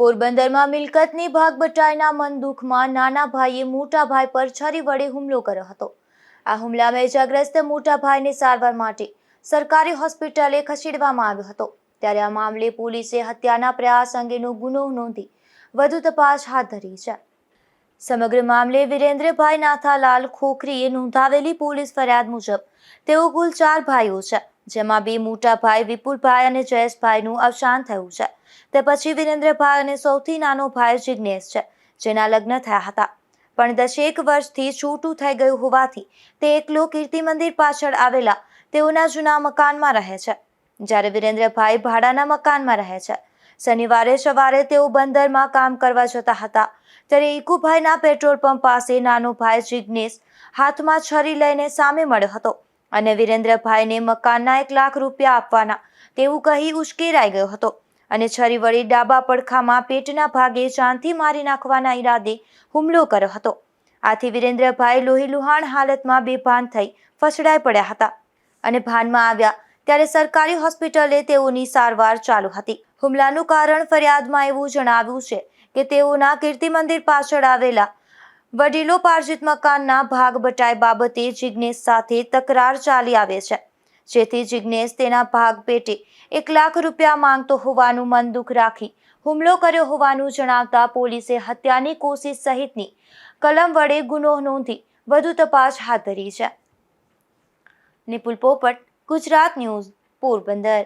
પોરબંદરમાં મિલકતની ભાગ બટાઈના મન દુઃખમાં નાના ભાઈએ મોટા ભાઈ પર છરી વડે હુમલો કર્યો હતો। આ હુમલામાં ઇજાગ્રસ્ત મોટા ભાઈને સારવાર માટે સરકારી હોસ્પિટલે ખસેડવામાં આવ્યો હતો। ત્યારે આ મામલે પોલીસે હત્યાના પ્રયાસ અંગેનો ગુનો નોંધી વધુ તપાસ હાથ ધરી છે। સમગ્ર મામલે વિરેન્દ્રભાઈ નાથાલાલ ખોખરીએ નોંધાવેલી પોલીસ ફરિયાદ મુજબ તેઓ કુલ 4 ભાઈઓ છે, જેમાં 2 મોટા ભાઈ વિપુલભાઈ અને જયેશભાઈનું અવસાન થયું છે। તે પછી વિરેન્દ્રભાઈ અને સૌથી નાનો ભાઈ જિગ્નેશ છે, જેના લગ્ન થયા હતા, પણ 10 વર્ષથી છૂટું થઈ ગયું હોવાથી તે એકલો કીર્તિ મંદિર પાછળ આવેલા તેઓના જૂના મકાનમાં રહે છે, જ્યારે વિરેન્દ્રભાઈ ભાડાના મકાનમાં રહે છે। શનિવારે સવારે તેઓ બંદરમાં કામ કરવા જતા હતા, ત્યારે ઈકુભાઈના પેટ્રોલ પંપ પાસે નાનો ભાઈ જિગ્નેશ હાથમાં છરી લઈને સામે મળ્યો હતો અને વિરેન્દ્રભાઈને મકાનના 1 લાખ રૂપિયા આપવાના તેવું કહી ઉશ્કેરાઈ ગયો હતો અને છરી વડે ડાબા પડખામાં પેટના ભાગે જાનથી મારી નાખવાના ઈરાદે હુમલો કર્યો હતો। આથી વિરેન્દ્રભાઈ લોહીલુહાણ હાલતમાં બેભાન થઈ ફસડાઈ પડ્યા હતા અને ભાનમાં આવ્યા ત્યારે સરકારી હોસ્પિટલે તેઓની સારવાર ચાલુ હતી। હુમલાનું કારણ ફરિયાદમાં એવું જણાવ્યું છે કે તેઓના કીર્તિ મંદિર પાછળ આવેલા વડીલોપાર્જિત મકાનના ભાગ બટાઈ બાબતે જિગ્નેશ સાથે તકરાર ચાલી આવે છે, જેથી જિગ્નેશ તેના ભાગ પેટે 1 લાખ રૂપિયા માંગતો હોવાનું મન દુઃખ રાખી હુમલો કર્યો હોવાનું જણાવતા પોલીસે હત્યાની કોશિશ સહિતની કલમ વડે ગુનો નોંધી વધુ તપાસ હાથ ધરી છે। નિપુલ પોપટ, ગુજરાત ન્યૂઝ, પોરબંદર।